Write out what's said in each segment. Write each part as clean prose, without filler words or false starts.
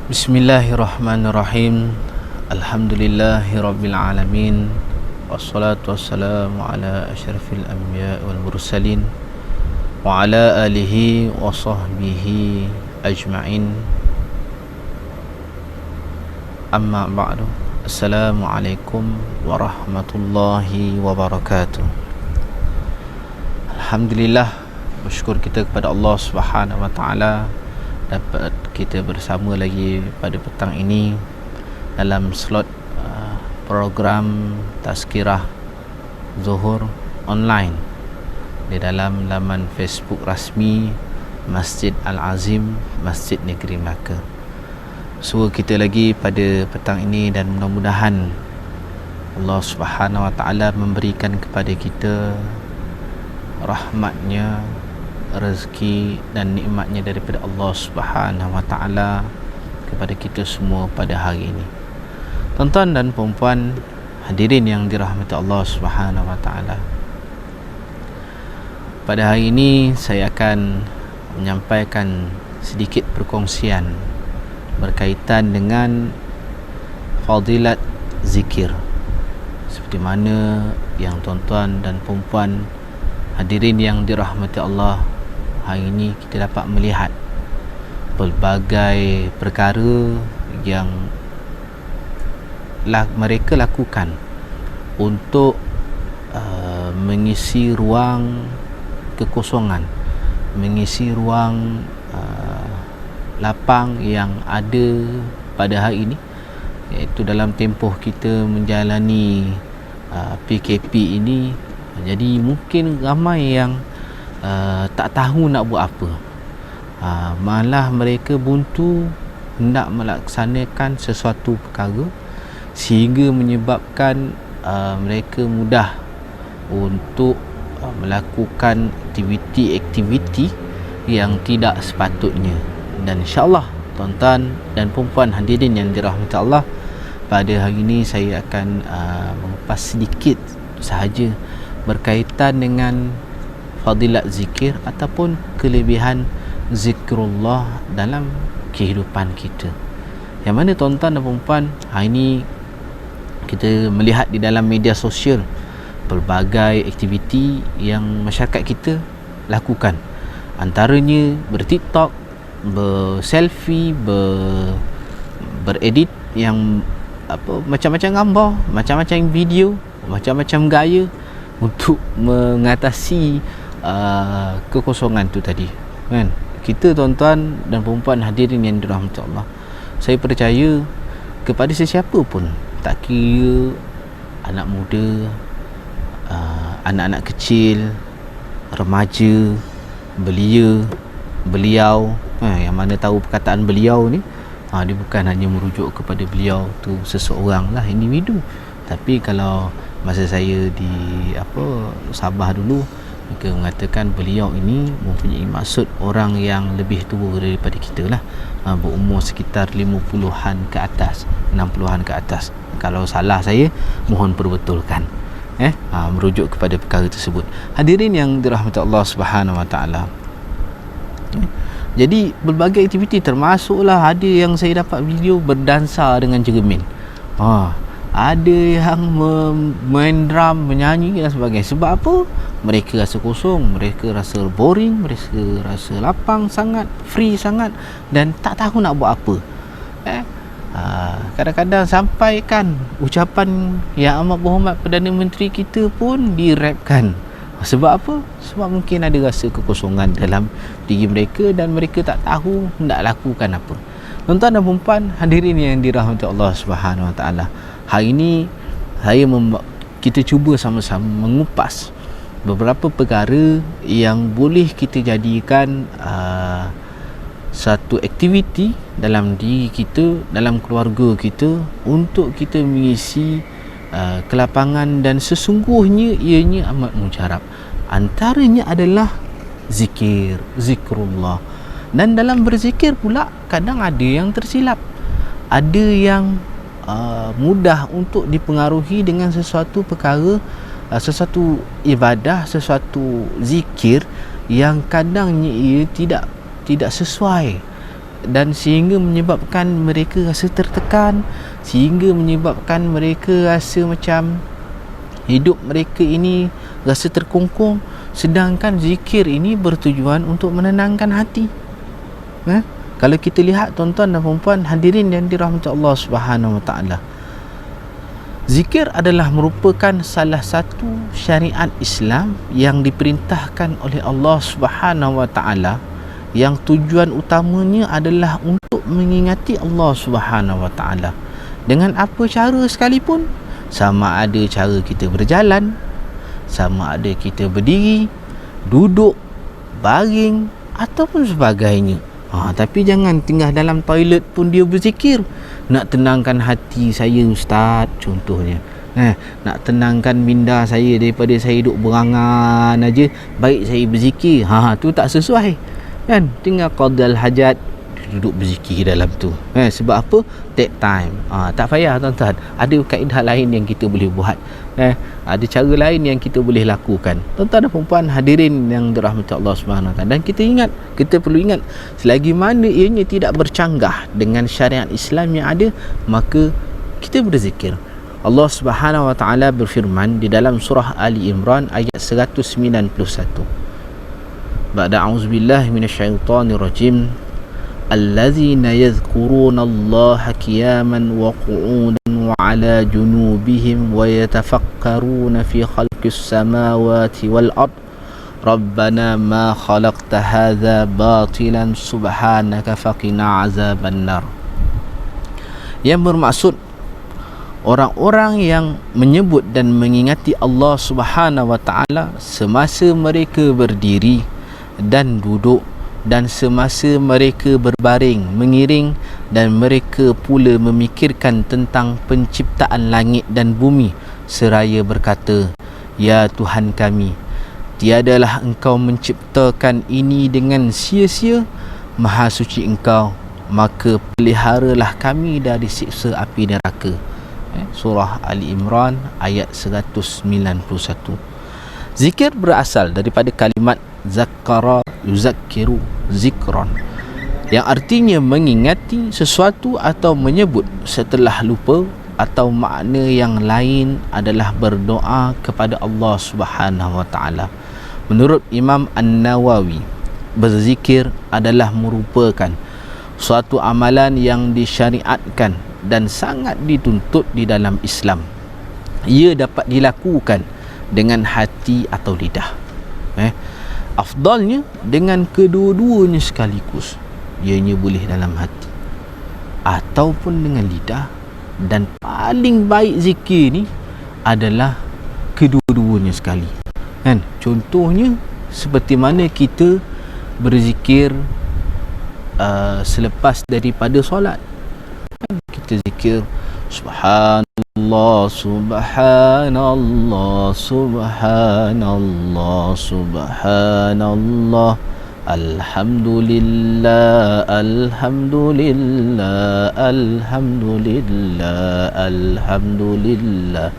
Bismillahirrahmanirrahim. Alhamdulillahirabbil alamin. Wassalatu wassalamu ala asyrafil anbiya wal mursalin wa ala alihi wa sahbihi ajma'in. Amma ba'du. Assalamualaikum warahmatullahi wabarakatuh. Alhamdulillah, bersyukur kita kepada Allah Subhanahu wa taala dapat kita bersama lagi pada petang ini dalam slot program Tazkirah Zuhur online di dalam laman Facebook rasmi Masjid Al-Azim, Masjid Negeri Melaka. So kita lagi pada petang ini dan mudah-mudahan Allah Subhanahu wa taala memberikan kepada kita rahmatnya, rezeki dan nikmatnya daripada Allah Subhanahu wa taala kepada kita semua pada hari ini. Tuan-tuan dan puan-puan hadirin yang dirahmati Allah Subhanahu wa taala. Pada hari ini saya akan menyampaikan sedikit perkongsian berkaitan dengan fadilat zikir. Seperti mana yang tuan-tuan dan puan-puan hadirin yang dirahmati Allah, hari ini kita dapat melihat pelbagai perkara yang mereka lakukan untuk mengisi ruang kekosongan, mengisi ruang lapang yang ada pada hari ini, iaitu dalam tempoh kita menjalani PKP ini. Jadi mungkin ramai yang tak tahu nak buat apa, malah mereka buntu hendak melaksanakan sesuatu perkara sehingga menyebabkan mereka mudah untuk melakukan aktiviti yang tidak sepatutnya. Dan insyaAllah tuan-tuan dan puan-puan hadirin yang dirahmati Allah, pada hari ini saya akan mengupas sedikit sahaja berkaitan dengan fadilat zikir ataupun kelebihan zikrullah dalam kehidupan kita. Yang mana tuan-tuan dan puan-puan, hari ini kita melihat di dalam media sosial pelbagai aktiviti yang masyarakat kita lakukan. Antaranya ber-TikTok, ber-selfie, beredit yang macam-macam gambar, macam-macam video, macam-macam gaya untuk mengatasi kekosongan tu tadi, kan? Kita tuan-tuan dan puan-puan hadirin yang dirahmati Allah, saya percaya kepada sesiapa pun, tak kira anak muda, anak-anak kecil, remaja, beliau, yang mana tahu perkataan beliau ni, dia bukan hanya merujuk kepada beliau tu seseorang lah, individu. Tapi kalau masa saya di Sabah dulu, mereka mengatakan beliau ini mempunyai maksud orang yang lebih tua daripada kita lah, berumur sekitar 50-an ke atas, 60-an ke atas. Kalau salah saya mohon perbetulkan, merujuk kepada perkara tersebut. Hadirin yang dirahmati Allah Subhanahu wa taala, jadi berbagai aktiviti, termasuklah ada yang saya dapat video berdansa dengan cermin, ada yang main drum, menyanyi dan sebagainya. Sebab apa? Mereka rasa kosong, mereka rasa boring, mereka rasa lapang sangat, free sangat dan tak tahu nak buat apa. Kadang-kadang sampaikan ucapan yang amat berhormat Perdana Menteri kita pun dirapkan. Sebab apa? Sebab mungkin ada rasa kekosongan dalam diri mereka dan mereka tak tahu nak lakukan apa. Tuan-tuan dan puan-puan hadirin yang dirahmati Allah Subhanahu wa taala, hari ini kita cuba sama-sama mengupas beberapa perkara yang boleh kita jadikan satu aktiviti dalam diri kita, dalam keluarga kita, untuk kita mengisi kelapangan, dan sesungguhnya ianya amat mujarab. Antaranya adalah zikrullah. Dan dalam berzikir pula kadang ada yang tersilap, ada yang mudah untuk dipengaruhi dengan sesuatu perkara, sesuatu ibadah, sesuatu zikir yang kadangnya ia tidak sesuai dan sehingga menyebabkan mereka rasa tertekan, sehingga menyebabkan mereka rasa macam hidup mereka ini rasa terkungkung. Sedangkan zikir ini bertujuan untuk menenangkan hati. Kalau kita lihat tuan-tuan dan puan-puan hadirin yang dirahmati Allah Subhanahu Wa Taala, zikir adalah merupakan salah satu syariat Islam yang diperintahkan oleh Allah Subhanahu Wa Taala, yang tujuan utamanya adalah untuk mengingati Allah Subhanahu Wa Taala dengan apa cara sekalipun, sama ada cara kita berjalan, sama ada kita berdiri, duduk, baring ataupun sebagainya. Tapi jangan tinggal dalam toilet pun dia berzikir. Nak tenangkan hati saya ustaz contohnya, nak tenangkan minda saya daripada saya duduk berangan aja, baik saya berzikir. Tu tak sesuai kan. Tinggal qadal hajat, duduk berzikir dalam tu. Sebab apa? Take time. Tak payah tuan-tuan. Ada kaedah lain yang kita boleh buat. Ada cara lain yang kita boleh lakukan. Tuan-tuan dan puan-puan hadirin yang dirahmati Allah Subhanahu Wa Taala. Dan kita perlu ingat, selagi mana ianya tidak bercanggah dengan syariat Islam yang ada, maka kita berzikir. Allah Subhanahu Wa Taala berfirman di dalam surah Ali Imran ayat 191. Ba'da a'udzubillahi minasyaitonirrajim. Allazina yadhkuruna Allah qiyaman wa qu'udan wa 'ala junubihim wa yatafakkaruna fi khalqis samawati wal ard. Rabbana ma khalaqta hadza batilan subhanaka faqina 'adzabannar. Yang bermaksud orang-orang yang menyebut dan mengingati Allah Subhanahu Wa Taala semasa mereka berdiri dan duduk, dan semasa mereka berbaring mengiring, dan mereka pula memikirkan tentang penciptaan langit dan bumi seraya berkata, Ya Tuhan kami, tiadalah Engkau menciptakan ini dengan sia-sia, Maha suci Engkau, maka peliharalah kami dari siksa api neraka. Surah Ali Imran ayat 191. Zikir berasal daripada kalimat zakara yuzakkiru zikron, yang artinya mengingati sesuatu atau menyebut setelah lupa, atau makna yang lain adalah berdoa kepada Allah Subhanahu Wa Taala. Menurut Imam An-Nawawi, berzikir adalah merupakan suatu amalan yang disyariatkan dan sangat dituntut di dalam Islam. Ia dapat dilakukan dengan hati atau lidah. Afdalnya dengan kedua-duanya sekaligus. Ianya boleh dalam hati ataupun dengan lidah, dan paling baik zikir ni adalah kedua-duanya sekali. Contohnya seperti mana kita berzikir selepas daripada solat. Kita zikir Subhanallah, Subhanallah, Subhanallah, Subhanallah, Alhamdulillah, Alhamdulillah, Alhamdulillah, Alhamdulillah,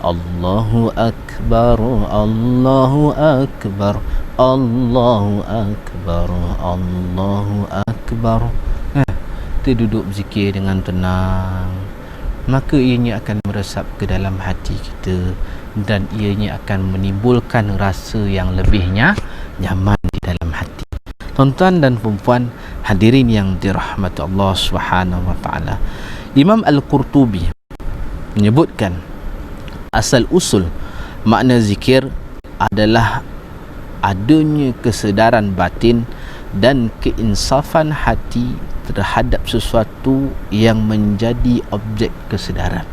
Allahu Akbar, Allahu Akbar, Allahu Akbar, Allahu Akbar. Kita duduk berzikir dengan tenang, maka ianya akan meresap ke dalam hati kita, dan ianya akan menimbulkan rasa yang lebihnya nyaman di dalam hati. Tuan-tuan dan puan-puan hadirin yang dirahmati Allah Subhanahu Wa Taala, Imam Al-Qurtubi menyebutkan asal usul makna zikir adalah adanya kesedaran batin dan keinsafan hati terhadap sesuatu yang menjadi objek kesedaran.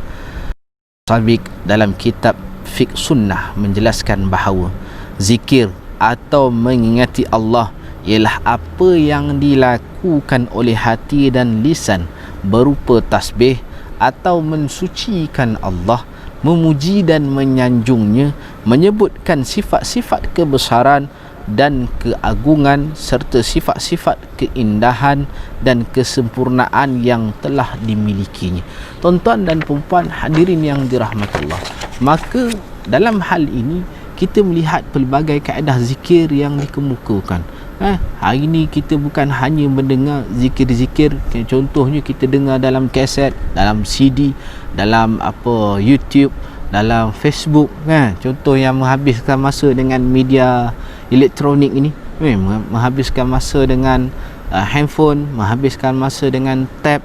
Sabik dalam kitab Fiqh Sunnah menjelaskan bahawa zikir atau mengingati Allah ialah apa yang dilakukan oleh hati dan lisan berupa tasbih atau mensucikan Allah, memuji dan menyanjungnya, menyebutkan sifat-sifat kebesaran dan keagungan serta sifat-sifat keindahan dan kesempurnaan yang telah dimilikinya. Tuan-tuan dan puan-puan hadirin yang dirahmati Allah, maka dalam hal ini kita melihat pelbagai kaedah zikir yang dikemukakan. Hari ni kita bukan hanya mendengar zikir-zikir, contohnya kita dengar dalam kaset, dalam CD, dalam YouTube, dalam Facebook, contoh yang menghabiskan masa dengan media elektronik ini, menghabiskan masa dengan handphone, menghabiskan masa dengan tab,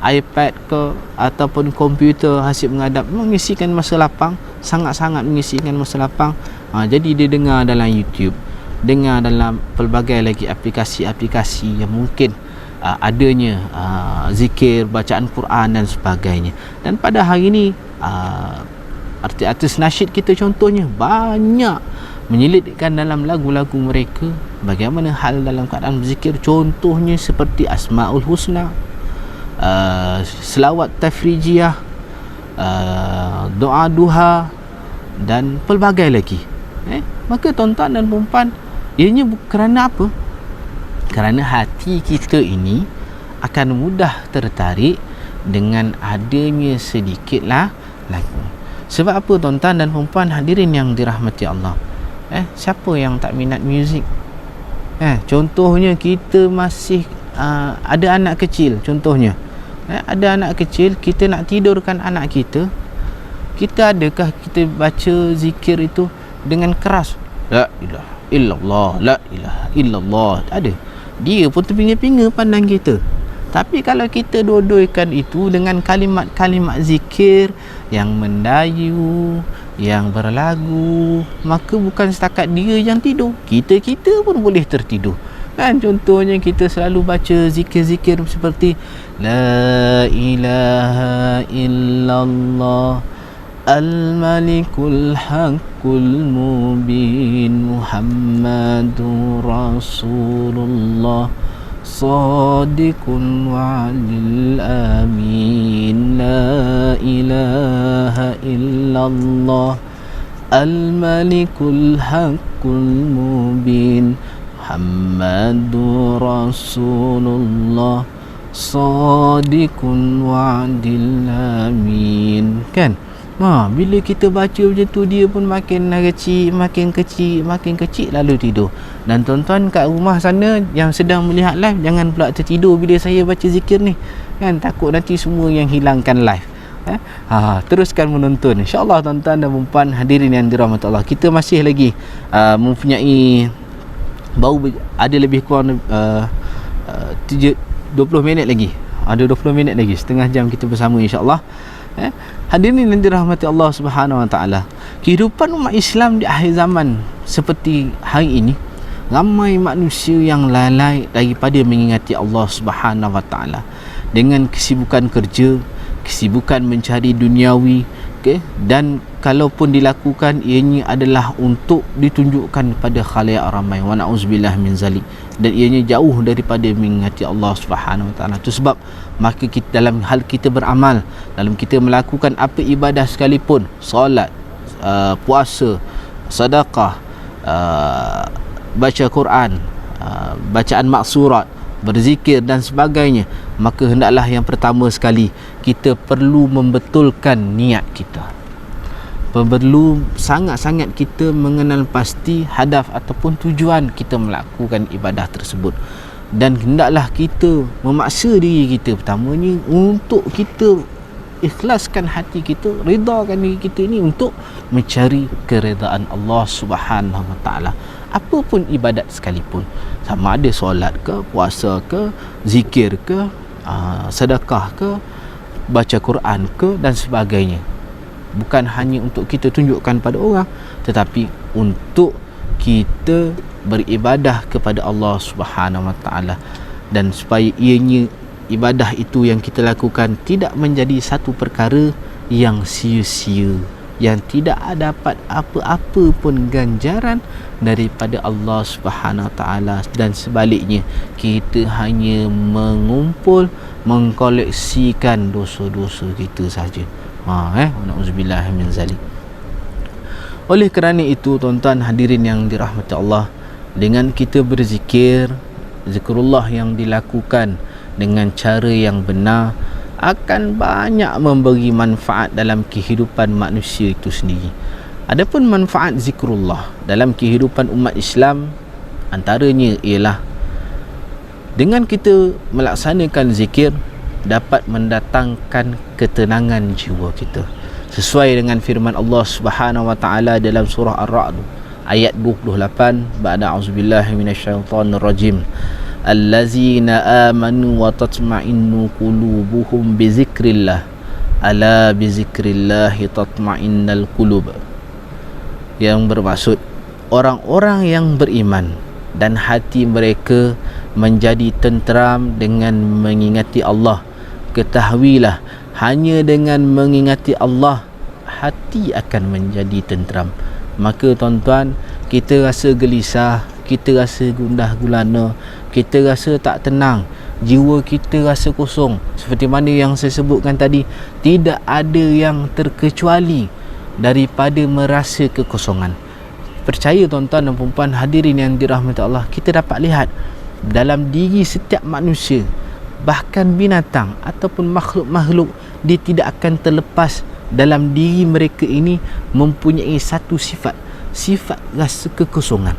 iPad ke ataupun komputer, hasil menghadap, mengisikan masa lapang, sangat-sangat mengisikan masa lapang. Jadi dia dengar dalam YouTube, dengar dalam pelbagai lagi aplikasi-aplikasi yang mungkin adanya zikir, bacaan Quran dan sebagainya. Dan pada hari ini artis-artis nasyid kita contohnya banyak menyelitkan dalam lagu-lagu mereka bagaimana hal dalam keadaan berzikir, contohnya seperti Asmaul Husna, selawat tafrijiyah, doa duha dan pelbagai lagi. Maka tuan-tuan dan puan-puan, ianya kerana apa? Kerana hati kita ini akan mudah tertarik dengan adanya sedikitlah lagu. Sebab apa tuan-tuan dan puan-puan hadirin yang dirahmati Allah? Siapa yang tak minat muzik? Contohnya kita masih ada anak kecil, contohnya ada anak kecil, kita nak tidurkan anak kita, adakah kita baca zikir itu dengan keras? La ilaha illallah, la ilaha illallah. Ada. Dia pun terpinga-pinga pandang kita. Tapi kalau kita dua-duakan itu dengan kalimat-kalimat zikir yang mendayu, yang berlagu, maka bukan setakat dia yang tidur, kita pun boleh tertidur. Contohnya kita selalu baca zikir-zikir seperti La ilaha illallah Al-Malikul Haqqul Mubin Muhammadur Rasulullah Sadiqun wa'adil amin La ilaha illallah Al-Malikul Haqqul Mubin Muhammadur Rasulullah Sadiqun wa'adil amin. Kan? Bila kita baca macam tu, dia pun makin kecil lalu tidur. Dan tuan-tuan kat rumah sana yang sedang melihat live, jangan pula tertidur bila saya baca zikir ni. Kan, takut nanti semua yang hilangkan live. Teruskan menonton. InsyaAllah tuan-tuan dan puan hadirin yang dirahmati Allah, kita masih lagi mempunyai baru ada lebih kurang 20 minit lagi. Ada 20 minit lagi, setengah jam kita bersama insya-Allah. Hadirin yang dirahmati Allah Subhanahu Wa Taala, kehidupan umat Islam di akhir zaman seperti hari ini, ramai manusia yang lalai daripada mengingati Allah Subhanahu Wa Taala dengan kesibukan kerja, kesibukan mencari duniawi, dan kalaupun dilakukan, ianya adalah untuk ditunjukkan kepada khalayak ramai, wa na'udzubillah min zalik, dan ianya jauh daripada mengingati Allah Subhanahu Wa Taala. Itu sebab maka kita, dalam hal kita beramal, dalam kita melakukan apa ibadah sekalipun, solat, puasa, sedekah, baca Quran, bacaan maksurat, berzikir dan sebagainya, maka hendaklah yang pertama sekali kita perlu membetulkan niat kita. Perlu sangat-sangat kita mengenal pasti hadaf ataupun tujuan kita melakukan ibadah tersebut. Dan hendaklah kita memaksa diri kita pertamanya untuk kita ikhlaskan hati kita, redakan diri kita ini untuk mencari keredaan Allah Subhanahu Wa Taala. Apapun ibadat sekalipun, sama ada solat ke, puasa ke, zikir ke, sedekah ke, baca Quran ke dan sebagainya, bukan hanya untuk kita tunjukkan pada orang, tetapi untuk kita beribadah kepada Allah Subhanahu Wa Taala, dan supaya ianya ibadah itu yang kita lakukan tidak menjadi satu perkara yang sia-sia, yang tidak dapat apa-apa pun ganjaran daripada Allah Subhanahu Wa Taala, dan sebaliknya kita hanya mengumpul, mengkoleksikan dosa-dosa kita saja. Na'udzubillah min zalik. Oleh kerana itu tuan-tuan hadirin yang dirahmati Allah, dengan kita berzikir, zikrullah yang dilakukan dengan cara yang benar akan banyak memberi manfaat dalam kehidupan manusia itu sendiri. Adapun manfaat zikrullah dalam kehidupan umat Islam Antaranya ialah dengan kita melaksanakan zikir dapat mendatangkan ketenangan jiwa kita, sesuai dengan firman Allah Subhanahu wa taala dalam surah Ar-Ra'd ayat 28, ba'da auzubillahi minasyaitonir rajim, allazina amanu wa tatma'innu qulubuhum bizikrillah ala bizikrillah tatma'innal qulub, yang bermaksud orang-orang yang beriman dan hati mereka menjadi tenteram dengan mengingati Allah. Ketahuilah, hanya dengan mengingati Allah hati akan menjadi tenteram. Maka tuan-tuan, kita rasa gelisah, kita rasa gundah gulana, kita rasa tak tenang, jiwa kita rasa kosong, seperti mana yang saya sebutkan tadi, tidak ada yang terkecuali daripada merasa kekosongan. Percaya tuan-tuan dan puan-puan hadirin yang dirahmati Allah, kita dapat lihat dalam diri setiap manusia, bahkan binatang ataupun makhluk-makhluk, dia tidak akan terlepas dalam diri mereka ini mempunyai satu sifat rasa kekosongan.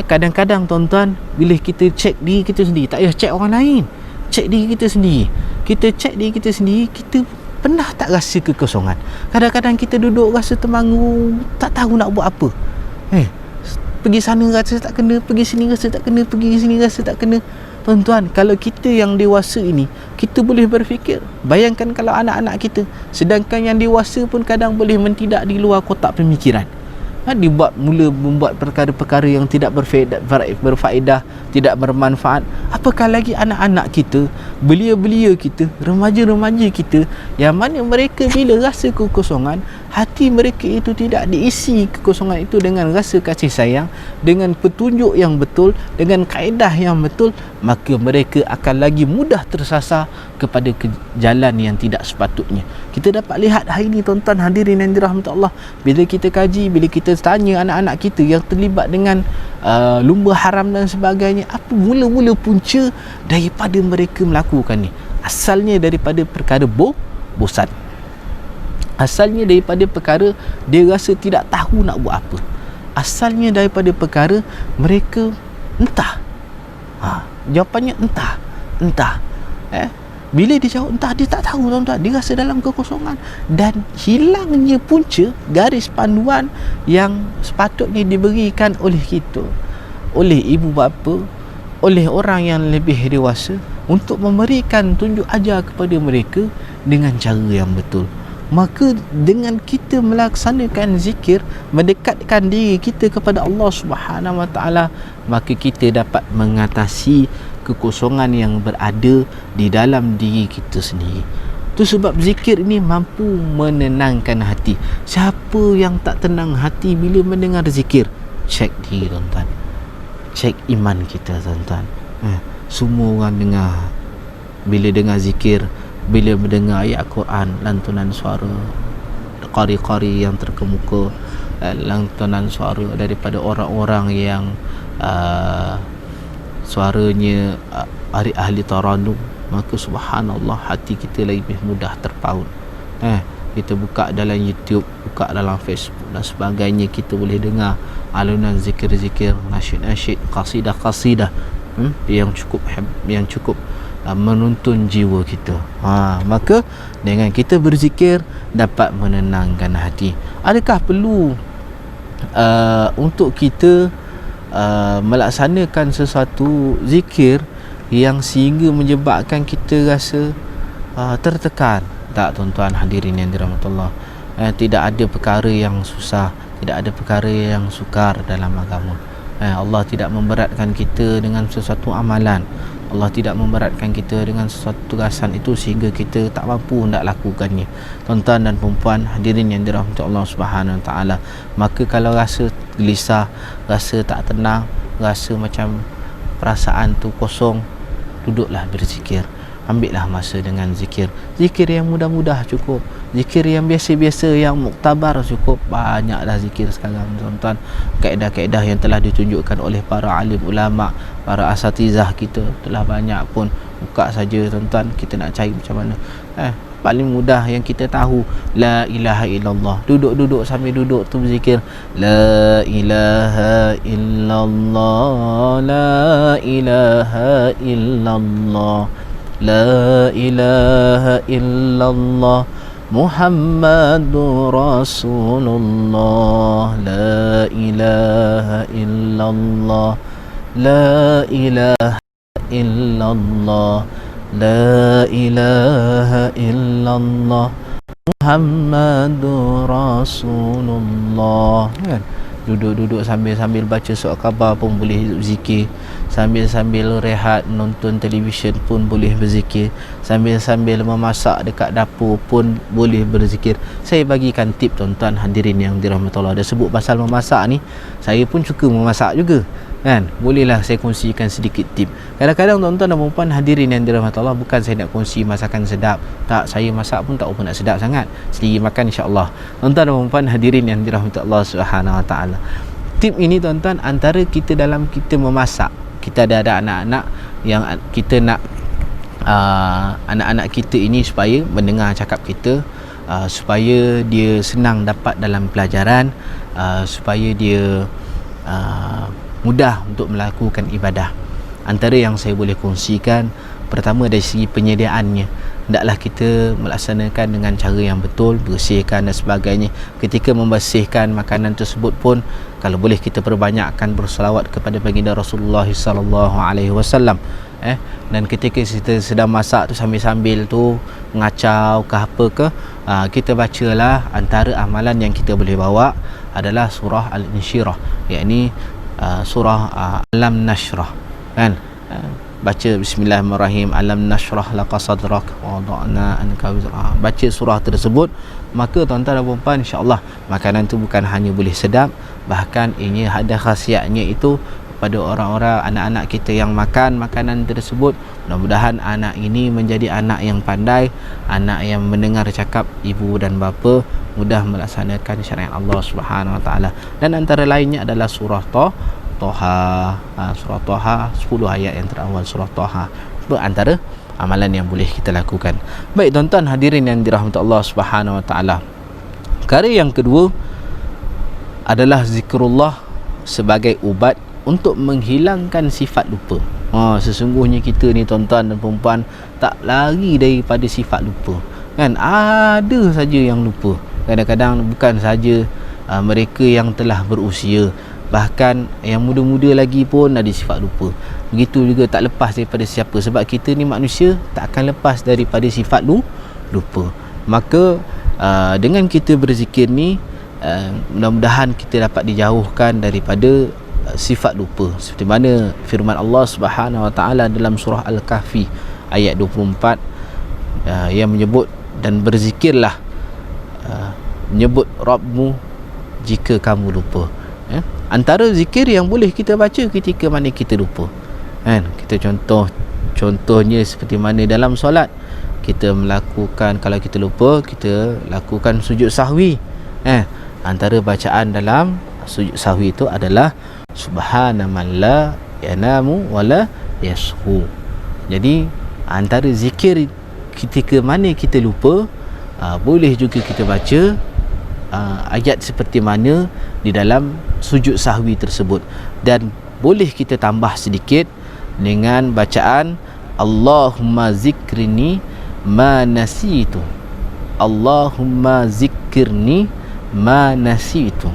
Kadang-kadang tuan-tuan, bila kita cek diri kita sendiri, tak payah cek orang lain, cek diri kita sendiri, kita cek diri kita sendiri, kita pernah tak rasa kekosongan? Kadang-kadang kita duduk rasa termangu, tak tahu nak buat apa. Pergi sana rasa tak kena, pergi sini rasa tak kena, pergi sini rasa tak kena. Tuan-tuan, kalau kita yang dewasa ini, kita boleh berfikir. Bayangkan kalau anak-anak kita, sedangkan yang dewasa pun kadang boleh mentindak di luar kotak pemikiran. Mula membuat perkara-perkara yang tidak berfaedah, tidak bermanfaat. Apakah lagi anak-anak kita, belia-belia kita, remaja-remaja kita, yang mana mereka bila rasa kekosongan, hati mereka itu tidak diisi kekosongan itu dengan rasa kasih sayang, dengan petunjuk yang betul, dengan kaedah yang betul, maka mereka akan lagi mudah tersasar kepada jalan yang tidak sepatutnya. Kita dapat lihat hari ini tuan-tuan hadirin yang dirahmati Allah, bila kita kaji, bila kita tanya anak-anak kita yang terlibat dengan lumba haram dan sebagainya, apa mula-mula punca daripada mereka melakukan ni? Asalnya daripada perkara bosan. Asalnya daripada perkara dia rasa tidak tahu nak buat apa. Asalnya daripada perkara mereka entah. Jawapannya entah. Bila dia jawab entah, dia tak tahu tuan-tuan, dia rasa dalam kekosongan, dan hilangnya punca garis panduan yang sepatutnya diberikan oleh kita, oleh ibu bapa, oleh orang yang lebih dewasa, untuk memberikan tunjuk ajar kepada mereka dengan cara yang betul. Maka dengan kita melaksanakan zikir, mendekatkan diri kita kepada Allah Subhanahu Wa Taala, maka kita dapat mengatasi kekosongan yang berada di dalam diri kita sendiri. Itu sebab zikir ini mampu menenangkan hati. Siapa yang tak tenang hati bila mendengar zikir? Cek diri tuan-tuan, cek iman kita tuan-tuan. Semua orang dengar, bila dengar zikir, bila mendengar ayat Quran, lantunan suara qari-qari yang terkemuka, lantunan suara daripada orang-orang yang suaranya ahli taranum, maka subhanallah, hati kita lebih mudah terpaut. Kita buka dalam YouTube, buka dalam Facebook dan sebagainya, kita boleh dengar alunan zikir-zikir, nasyid-nasyid, qasidah-qasidah yang cukup menuntun jiwa kita. Maka dengan kita berzikir dapat menenangkan hati. Adakah perlu untuk kita melaksanakan sesuatu zikir yang sehingga menyebabkan kita rasa tertekan? Tak tuan-tuan hadirin yang dirahmati Allah. Tidak ada perkara yang susah, tidak ada perkara yang sukar dalam agama. Allah tidak memberatkan kita dengan sesuatu amalan. Allah tidak memberatkan kita dengan sesuatu tugasan itu sehingga kita tak mampu nak lakukannya. Tuan-tuan dan puan-puan hadirin yang dirahmati Allah Subhanahu Wa Taala, maka kalau rasa gelisah, rasa tak tenang, rasa macam perasaan tu kosong, duduklah berzikir. Ambillah masa dengan zikir. Zikir yang mudah-mudah cukup, zikir yang biasa-biasa, yang muktabar cukup. Banyaklah zikir sekarang tuan-tuan, kaedah-kaedah yang telah ditunjukkan oleh para alim ulama, para asatizah kita telah banyak pun. Buka saja tuan-tuan, kita nak cari macam mana. paling mudah yang kita tahu, la ilaha illallah. Duduk sambil duduk tu berzikir, la ilaha illallah, la ilaha illallah, la ilaha illallah, Muhammadur Rasulullah, la ilaha illallah, la ilaha illallah, la ilaha illallah, Muhammadur Rasulullah. Kan? Duduk sambil baca surat khabar pun boleh zikir, sambil rehat nonton televisyen pun boleh berzikir, sambil memasak dekat dapur pun boleh berzikir. Saya bagikan tip tuan-tuan hadirin yang dirahmati Allah. Ada sebut pasal memasak ni, saya pun suka memasak juga kan, bolehlah saya kongsikan sedikit tip. Kadang-kadang tuan-tuan dan puan hadirin yang dirahmati Allah, bukan saya nak kongsi masakan sedap, tak, saya masak pun tak apa nak sedap sangat, sendiri makan insya-Allah. Tuan-tuan dan puan hadirin yang dirahmati Allah Subhanahu Wa Taala, tip ini tuan-tuan, antara kita dalam kita memasak, kita ada anak-anak yang kita nak anak-anak kita ini supaya mendengar cakap kita, supaya dia senang dapat dalam pelajaran, supaya dia mudah untuk melakukan ibadah. Antara yang saya boleh kongsikan, pertama dari segi penyediaannya, hendaklah kita melaksanakan dengan cara yang betul, bersihkan dan sebagainya. Ketika membersihkan makanan tersebut pun, kalau boleh kita perbanyakkan berselawat kepada baginda Rasulullah sallallahu alaihi wasallam. Dan ketika kita sedang masak tu, sambil-sambil tu ngacau ke apa ke, kita bacalah, antara amalan yang kita boleh bawa adalah surah Al-Insyirah, yakni surah Alam Nashrah kan. Baca bismillahirrahmanirrahim, alam nashrah laka sadrak wa wada'na anka wizrak. Baca surah tersebut, maka tuan-tuan dan puan, insya-Allah makanan tu bukan hanya boleh sedap, bahkan ini ada khasiatnya itu pada orang-orang, anak-anak kita yang makan makanan tersebut. Mudah-mudahan anak ini menjadi anak yang pandai, anak yang mendengar cakap ibu dan bapa, mudah melaksanakan syariat Allah Subhanahu Wa Taala. Dan antara lainnya adalah surah Toha, surah Toha, 10 ayat yang terawal surah Toha. Itu antara amalan yang boleh kita lakukan. Baik tuan-tuan hadirin yang dirahmati Allah Subhanahu Wa Taala, perkara yang kedua adalah zikrullah sebagai ubat untuk menghilangkan sifat lupa. Sesungguhnya kita ni tuan-tuan dan perempuan tak lari daripada sifat lupa kan. Ada saja yang lupa. Kadang-kadang bukan saja mereka yang telah berusia, bahkan yang muda-muda lagi pun ada sifat lupa. Begitu juga tak lepas daripada siapa, sebab kita ni manusia tak akan lepas daripada sifat lupa. Maka dengan kita berzikir ni, mudah-mudahan kita dapat dijauhkan daripada sifat lupa, seperti mana firman Allah Subhanahu Wa Taala dalam surah Al-Kahfi ayat 24 yang menyebut, dan berzikirlah, menyebut Rabbmu jika kamu lupa. Antara zikir yang boleh kita baca ketika mana kita lupa kan. Kita contohnya seperti mana dalam solat kita melakukan, kalau kita lupa kita lakukan sujud sahwi. Antara bacaan dalam sujud sahwi itu adalah subhana man la yanamu wala yashu. Jadi antara zikir ketika mana kita lupa, boleh juga kita baca ayat seperti mana di dalam sujud sahwi tersebut, dan boleh kita tambah sedikit dengan bacaan Allahumma zikrini ma nasitu, Allahumma zikirni ma nasitu.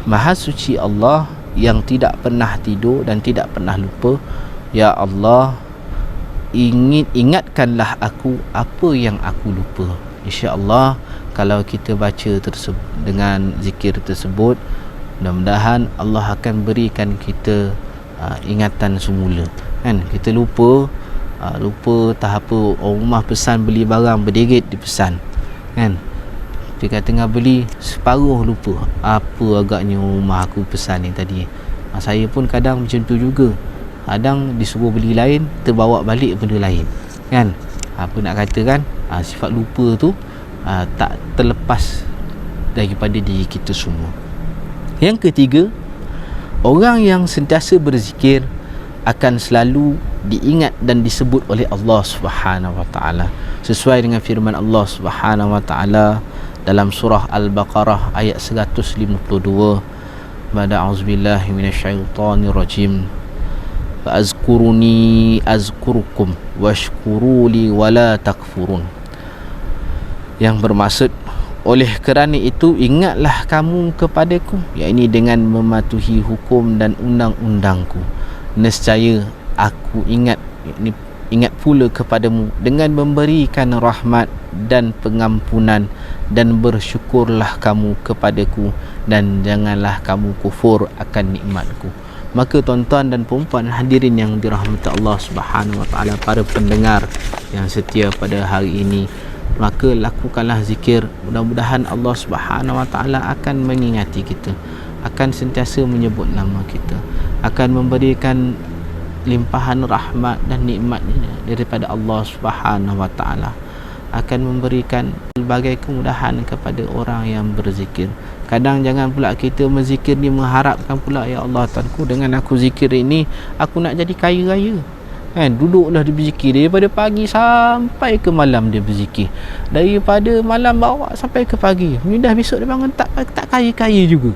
Maha suci Allah yang tidak pernah tidur dan tidak pernah lupa. Ya Allah, ingatkanlah aku apa yang aku lupa. InsyaAllah kalau kita baca dengan zikir tersebut, mudah-mudahan Allah akan berikan kita ingatan semula kan. Kita lupa tak apa, orang rumah pesan beli barang berderet dipesan kan. Ketika tengah beli, separuh lupa apa agaknya rumah aku pesan ni tadi. Saya pun kadang macam tu juga. Kadang disuruh beli lain, terbawa balik benda lain kan. Apa nak kata kan, sifat lupa tu tak terlepas daripada diri kita semua. Yang ketiga, orang yang sentiasa berzikir akan selalu diingat dan disebut oleh Allah Subhanahu wa taala sesuai dengan firman Allah Subhanahu wa taala dalam surah Al-Baqarah ayat 152. Ba'da a'udzubillahi minasyaitonir rajim. Fa'azkuruni azkurukum washkuruli wala takfurun. Yang bermaksud, oleh kerana itu ingatlah kamu kepadaku, yakni dengan mematuhi hukum dan undang-undangku. Nescaya aku ingat pula kepadamu dengan memberikan rahmat dan pengampunan, dan bersyukurlah kamu kepadaku dan janganlah kamu kufur akan nikmatku. Maka tuan-tuan dan puan-puan hadirin yang dirahmati Allah Subhanahu wa taala, para pendengar yang setia pada hari ini, maka lakukanlah zikir. Mudah-mudahan Allah Subhanahu wa taala akan mengingati kita, akan sentiasa menyebut nama kita, akan memberikan limpahan rahmat dan nikmatnya daripada Allah Subhanahu wa taala, akan memberikan pelbagai kemudahan kepada orang yang berzikir. Kadang jangan pula kita berzikir ni mengharapkan pula, ya Allah Tuanku, dengan aku zikir ini aku nak jadi kaya raya. Kan, duduklah dia berzikir daripada pagi sampai ke malam, dia berzikir daripada malam bawa sampai ke pagi, mudah besok dia bangun tak kaya-kaya juga.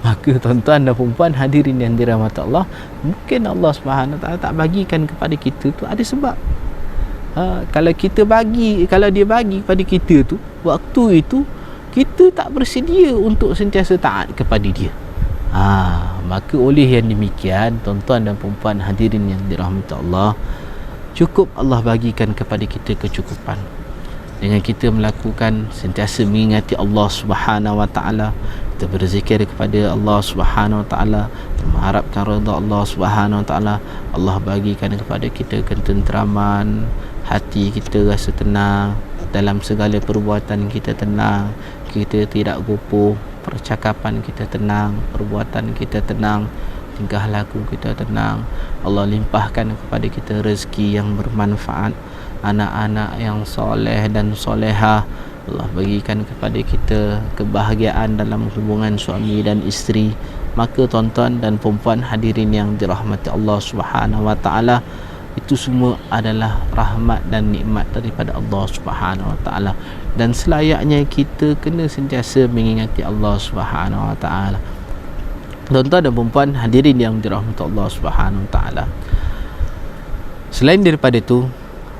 Maka tuan-tuan dan puan-puan hadirin yang dirahmati Allah, mungkin Allah Subhanahu wa taala tak bagikan kepada kita tu ada sebab. Kalau dia bagi kepada kita tu, waktu itu kita tak bersedia untuk sentiasa taat kepada dia. Maka oleh yang demikian, tuan-tuan dan puan-puan hadirin yang dirahmati Allah, cukup Allah bagikan kepada kita kecukupan dengan kita melakukan, sentiasa mengingati Allah Subhanahu wa taala, kita berzikir kepada Allah Subhanahu wa taala, mengharapkan redha Allah Subhanahu wa taala. Allah bagikan kepada kita ketenteraman hati, kita rasa tenang dalam segala perbuatan kita, tenang, kita tidak gopoh, percakapan kita tenang, perbuatan kita tenang, tingkah laku kita tenang. Allah limpahkan kepada kita rezeki yang bermanfaat, anak-anak yang soleh dan solehah. Allah bagikan kepada kita kebahagiaan dalam hubungan suami dan isteri. Maka tuan-tuan dan puan-puan hadirin yang dirahmati Allah Subhanahu wa taala, itu semua adalah rahmat dan nikmat daripada Allah Subhanahu wa taala, dan selayaknya kita kena sentiasa mengingati Allah Subhanahu wa taala. Tuan-tuan dan puan-puan hadirin yang dirahmati Allah Subhanahu wa taala, selain daripada itu,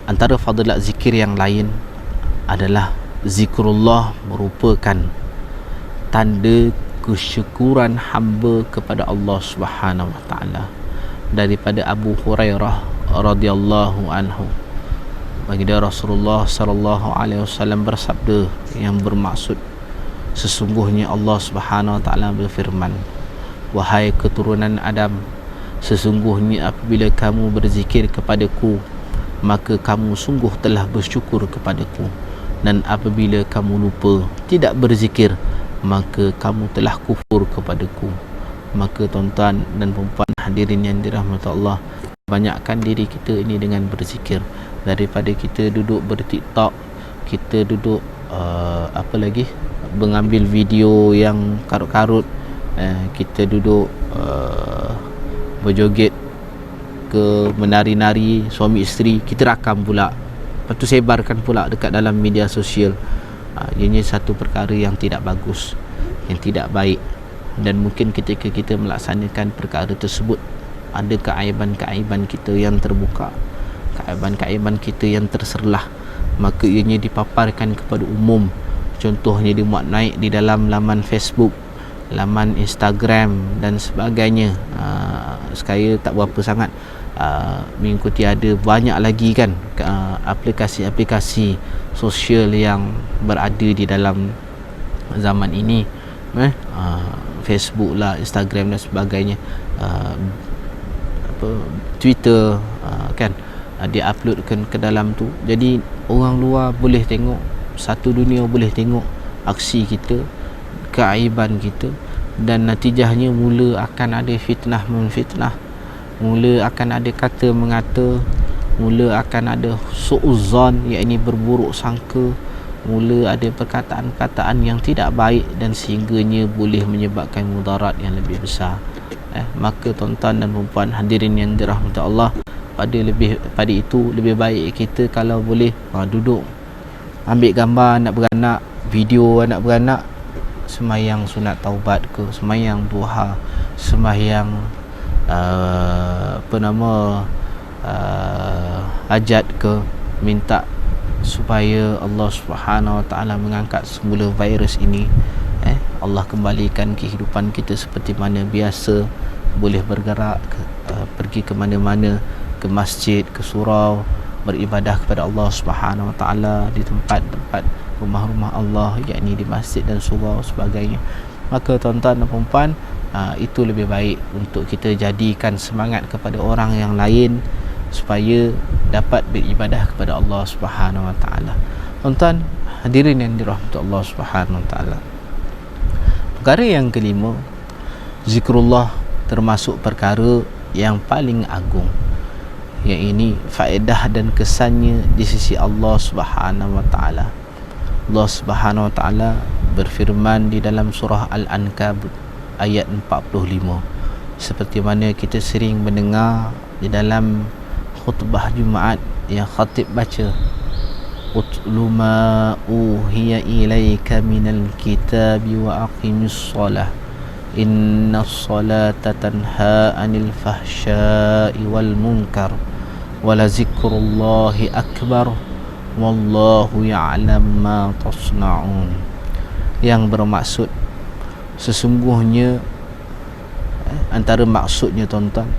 antara fadilat zikir yang lain adalah zikrullah merupakan tanda kesyukuran hamba kepada Allah Subhanahu wa taala. Daripada Abu Hurairah radhiyallahu anhu, baginda Rasulullah sallallahu alaihi wasallam bersabda yang bermaksud, sesungguhnya Allah Subhanahu wa taala berfirman, wahai keturunan Adam, sesungguhnya apabila kamu berzikir kepadaku, maka kamu sungguh telah bersyukur kepadaku, dan apabila kamu lupa tidak berzikir, maka kamu telah kufur kepadaku. Maka tuan-tuan dan puan-puan hadirin yang dirahmati Allah, banyakkan diri kita ini dengan berzikir, daripada kita duduk ber-TikTok, kita duduk mengambil video yang karut-karut, kita duduk berjoget ke menari-nari suami isteri, kita rakam pula, lepas tu sebarkan pula dekat dalam media sosial. Ini satu perkara yang tidak bagus, yang tidak baik. Dan mungkin ketika kita melaksanakan perkara tersebut, ada keaiban-keaiban kita yang terbuka, keaiban-keaiban kita yang terserlah, maka ianya dipaparkan kepada umum. Contohnya dimuat naik di dalam laman Facebook, laman Instagram dan sebagainya. Sekaya tak berapa sangat, mengikuti ada banyak lagi kan aplikasi-aplikasi sosial yang berada di dalam zaman ini, Facebook lah, Instagram dan sebagainya, Twitter, kan, dia uploadkan ke dalam tu. Jadi orang luar boleh tengok, satu dunia boleh tengok aksi kita, keaiban kita, dan natijahnya mula akan ada fitnah memfitnah, mula akan ada kata mengata, mula akan ada su'uzan, iaitu berburuk sangka, mula ada perkataan-perkataan yang tidak baik, dan sehingganya boleh menyebabkan mudarat yang lebih besar. maka tuan-tuan dan puan hadirin yang dirahmati Allah, pada itu lebih baik kita kalau boleh duduk ambil gambar anak beranak, video anak beranak, semayang sunat taubat ke, semayang duha, semayang hajat ke, minta supaya Allah Subhanahu Wa Taala mengangkat semula virus ini. Allah kembalikan kehidupan kita seperti mana biasa, boleh bergerak pergi ke mana-mana, ke masjid, ke surau, beribadah kepada Allah Subhanahu Wa Taala di tempat-tempat rumah-rumah Allah, yakni di masjid dan surau sebagainya. Maka tuan-tuan dan puan, itu lebih baik untuk kita jadikan semangat kepada orang yang lain supaya dapat beribadah kepada Allah Subhanahu Wa Taala. Tuan-tuan hadirin yang dirahmati Allah Subhanahu Wa Taala, perkara yang kelima, zikrullah termasuk perkara yang paling agung, yang ini faedah dan kesannya di sisi Allah Subhanahu Wa Taala. Allah Subhanahu Wa Taala berfirman di dalam surah Al-Ankabut ayat 45, seperti mana kita sering mendengar di dalam khutbah Jumaat yang khatib baca, utlu ma uhiya ilaika minal kitabi wa aqimis shalah innas salata tanha anil fahsya'i wal munkar wala zikrullahi akbar wallahu ya'lam ma tasna'un. Yang bermaksud, sesungguhnya antara maksudnya tuan-tuan,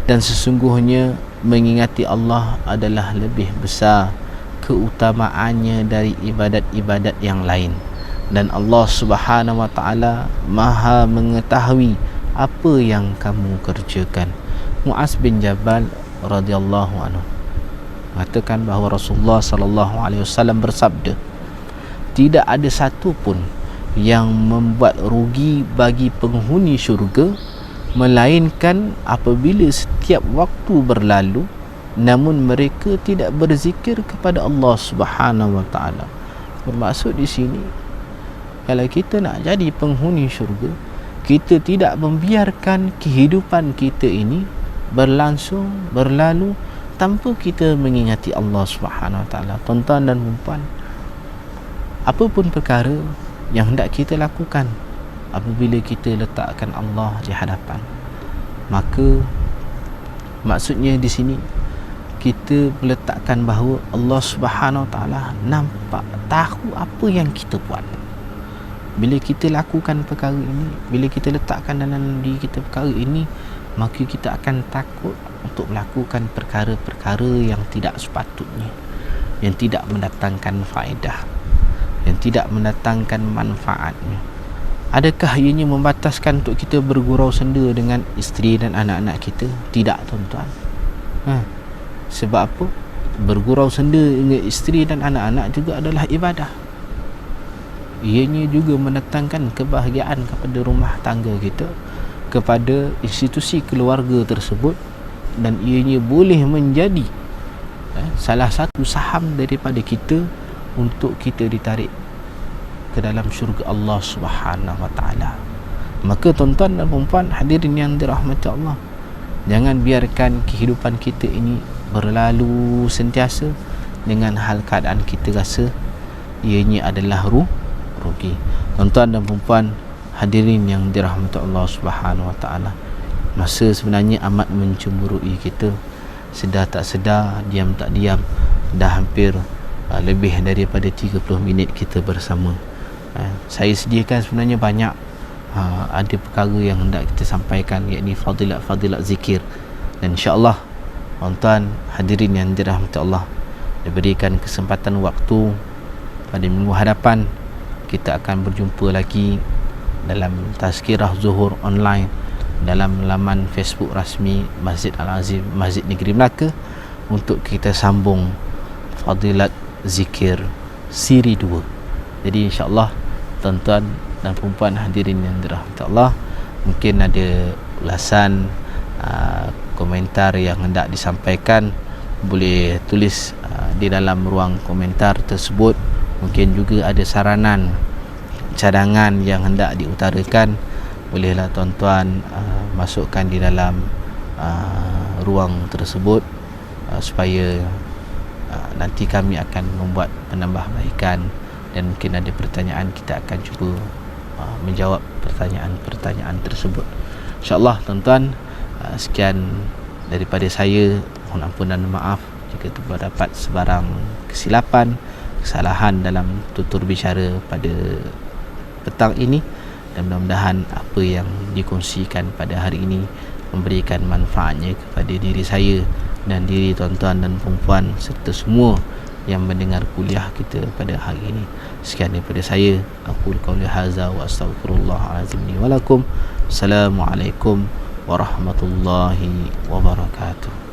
dan sesungguhnya mengingati Allah adalah lebih besar keutamaannya dari ibadat-ibadat yang lain, dan Allah Subhanahu Wa Taala Maha mengetahui apa yang kamu kerjakan. Muaz bin Jabal radhiyallahu anhu mengatakan bahawa Rasulullah sallallahu alaihi wasallam bersabda, tidak ada satu pun yang membuat rugi bagi penghuni syurga melainkan apabila setiap waktu berlalu namun mereka tidak berzikir kepada Allah Subhanahu Wa Taala. Bermaksud di sini, kalau kita nak jadi penghuni syurga, kita tidak membiarkan kehidupan kita ini berlalu tanpa kita mengingati Allah Subhanahu Wa Taala. Tuan-tuan dan puan, apapun perkara yang hendak kita lakukan, apabila kita letakkan Allah di hadapan, maka maksudnya di sini kita meletakkan bahawa Allah Subhanahu Wa Taala nampak, tahu apa yang kita buat. Bila kita lakukan perkara ini, bila kita letakkan dalam diri kita perkara ini, maka kita akan takut untuk melakukan perkara-perkara yang tidak sepatutnya, yang tidak mendatangkan faedah, yang tidak mendatangkan manfaatnya. Adakah ianya membataskan untuk kita bergurau senda dengan isteri dan anak-anak kita? Tidak, tuan-tuan. Sebab apa? Bergurau senda dengan isteri dan anak-anak juga adalah ibadah. Ianya juga mendatangkan kebahagiaan kepada rumah tangga kita, kepada institusi keluarga tersebut, dan ianya boleh menjadi salah satu saham daripada kita untuk kita ditarik ke dalam syurga Allah Subhanahu Wa Taala. Maka tuan-tuan dan puan hadirin yang dirahmati Allah, jangan biarkan kehidupan kita ini berlalu sentiasa dengan hal keadaan kita rasa ianya adalah rugi. Tuan-tuan dan puan hadirin yang dirahmati Allah Subhanahu Wa Taala, masa sebenarnya amat mencemburui kita. Sedar tak sedar, diam tak diam, dah hampir lebih daripada 30 minit kita bersama. Saya sediakan sebenarnya banyak ada perkara yang hendak kita sampaikan, yakni fadilat-fadilat zikir, dan insya-Allah tuan-tuan hadirin yang dirahmati Allah, diberikan kesempatan waktu pada minggu hadapan kita akan berjumpa lagi dalam tazkirah zuhur online dalam laman Facebook rasmi Masjid Al-Azim Masjid Negeri Melaka, untuk kita sambung fadilat zikir siri 2. Jadi insya-Allah tuan-tuan dan puan hadirin yang dirahmati Allah, mungkin ada ulasan, komentar yang hendak disampaikan, boleh tulis di dalam ruang komentar tersebut. Mungkin juga ada saranan, cadangan yang hendak diutarakan, bolehlah tuan-tuan masukkan di dalam ruang tersebut, supaya nanti kami akan membuat penambahbaikan, dan mungkin ada pertanyaan, kita akan cuba menjawab pertanyaan-pertanyaan tersebut. InsyaAllah tuan-tuan, sekian daripada saya. Mohon ampun dan maaf jika terdapat sebarang kesilapan, kesalahan dalam tutur bicara pada petang ini, dan mudah-mudahan apa yang dikongsikan pada hari ini memberikan manfaatnya kepada diri saya dan diri tuan-tuan dan perempuan serta semua yang mendengar kuliah kita pada hari ini. Sekian daripada saya. Aku qauli hadza wa astaghfirullahalazim li wa lakum. Assalamualaikum warahmatullahi wabarakatuh.